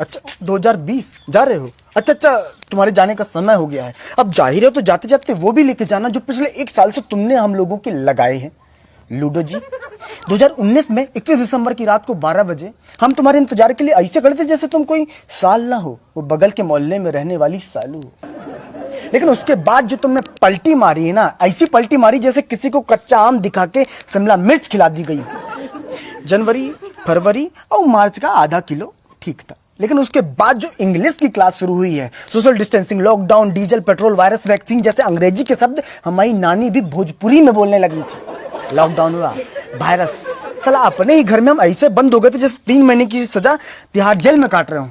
अच्छा 2020 जा रहे हो? अच्छा, तुम्हारे जाने का समय हो गया है। अब जाहिर है तो जाते जाते वो भी लेके जाना जो पिछले 1 साल से तुमने हम लोगों के लगाए हैं। लूडो जी, 2019 में 31 दिसंबर की रात को 12 बजे हम तुम्हारे इंतजार के लिए ऐसे खड़े थे जैसे तुम कोई साल ना हो, वो बगल के मोहल्ले में रहने वाली सालू हो। लेकिन उसके बाद जो तुमने पलटी मारी है ना, ऐसी पलटी मारी जैसे किसी को कच्चा आम दिखा के शिमला मिर्च खिला दी गई। जनवरी, फरवरी और मार्च का आधा किलो ठीक था, लेकिन उसके बाद जो इंग्लिश की क्लास शुरू हुई है, social distancing, lockdown, diesel, petrol, virus, vaccine जैसे अंग्रेजी के शब्द हमारी नानी भी भोजपुरी में बोलने लगी थी। लॉकडाउन हुआ, वायरस, साला अपने ही घर में हम ऐसे बंद हो गए थे जैसे 3 महीने की सजा तिहाड़ जेल में काट रहे हो।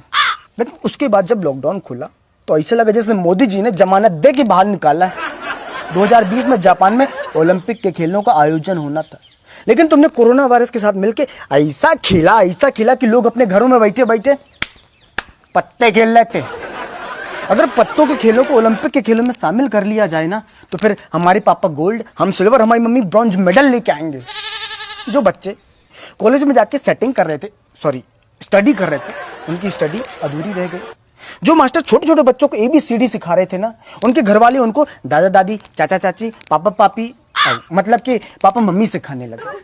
लेकिन उसके बाद जब लॉकडाउन खुला तो ऐसे लगा जैसे मोदी जी ने जमानत दे के बाहर निकाला है। 2020 में जापान में ओलंपिक के खेलों का आयोजन होना था, लेकिन तुमने कोरोना वायरस के साथ मिलकर ऐसा खेला कि लोग अपने घरों में बैठे बैठे पत्ते खेल रहे थे। अगर पत्तों के खेलों को ओलंपिक के खेलों में शामिल कर लिया जाए ना, तो फिर हमारे पापा गोल्ड, हम सिल्वर, हमारी मम्मी ब्रॉन्ज मेडल लेके आएंगे। जो बच्चे कॉलेज में जाके स्टडी कर रहे थे, उनकी स्टडी अधूरी रह गई। जो मास्टर छोटे छोटे बच्चों को ABCD सिखा रहे थे ना, उनके घर वाले उनको दादा दादी, चाचा चाची, पापा पापी, मतलब कि पापा मम्मी सिखाने लगे।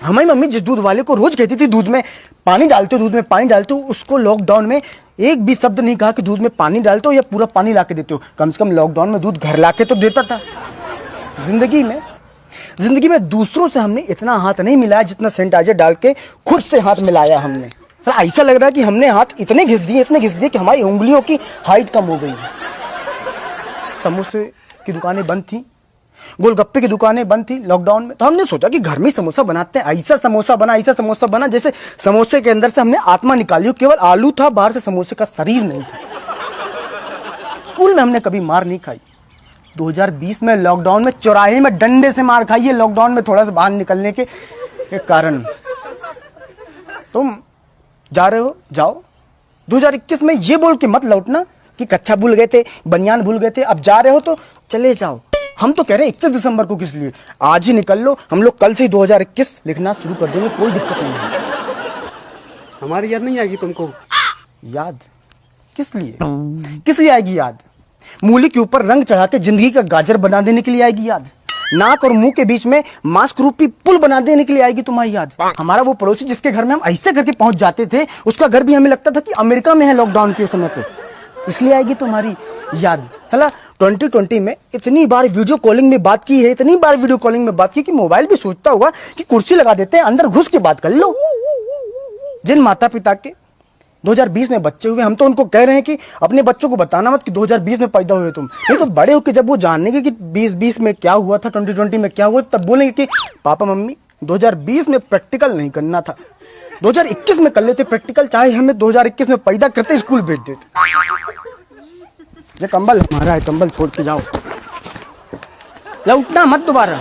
हमारी मम्मी जिस दूध वाले को रोज कहती थी दूध में पानी डालते हो, उसको लॉकडाउन में एक भी शब्द नहीं कहा कि दूध में पानी डालते हो या पूरा पानी ला के देते हो। कम से कम लॉकडाउन में दूध घर ला के तो देता था। जिंदगी में दूसरों से हमने इतना हाथ नहीं मिलाया जितना सैनिटाइजर डाल के खुद से हाथ मिलाया हमने। सर ऐसा लग रहा है कि हमने हाथ इतने घिस दिए कि हमारी उंगलियों की हाइट कम हो गई। समोसे की दुकानें बंद थी, गोलगप्पे की दुकानें बंद थी लॉकडाउन में, तो हमने सोचा कि घर में समोसा बनाते हैं। ऐसा समोसा बना जैसे समोसे के अंदर से हमने आत्मा निकाली हो, केवल आलू था, बाहर से समोसे का शरीर नहीं था। स्कूल में हमने कभी मार नहीं खाई। 2020 में लॉकडाउन में चौराहे में डंडे से मार खाई है, लॉकडाउन में थोड़ा सा बाहर निकलने के कारण। तुम जा रहे हो, जाओ। 2021 में ये बोल के मत लौटना कि कच्छा भूल गए थे, बनियान भूल गए थे। अब जा रहे हो तो चले जाओ। हम तो कह रहे हैं 31 दिसंबर को किस लिए, आज ही निकल लो। हम लोग कल से ही 2021 लिखना शुरू कर देंगे, कोई दिक्कत नहीं है। हमारी याद नहीं आएगी तुमको? याद किस लिए आएगी याद? मूली के ऊपर रंग चढ़ा के जिंदगी का गाजर बना देने के लिए आएगी याद? नाक और मुंह के बीच में मास्क रूपी पुल बना देने के लिए आएगी तुम्हारी याद? हमारा वो पड़ोसी जिसके घर में हम ऐसे करके पहुंच जाते थे, उसका घर भी हमें लगता था कि अमेरिका में है लॉकडाउन के समय पे, इसलिए आएगी तुम्हारी याद? चला 2020 में इतनी बार वीडियो कॉलिंग में बात की है, कि मोबाइल भी सोचता हुआ कि कुर्सी लगा देते हैं, अंदर घुस के बात कर लो। जिन माता पिता के 2020 में बच्चे हुए, हम तो उनको कह रहे हैं कि अपने बच्चों को बताना मत कि 2020 में पैदा हुए तुम। नहीं तो बड़े होकर जब वो जानेंगे कि 2020 में क्या हुआ था, 2020 में क्या हुआ, तब बोलेंगे कि पापा मम्मी 2020 में प्रैक्टिकल नहीं करना था, 2021 में कर लेते प्रैक्टिकल, चाहे हमें 2021 में पैदा करते स्कूल भेज देते। ये कंबल हमारा है, कंबल छोड़ के जाओ, लौटना मत दोबारा।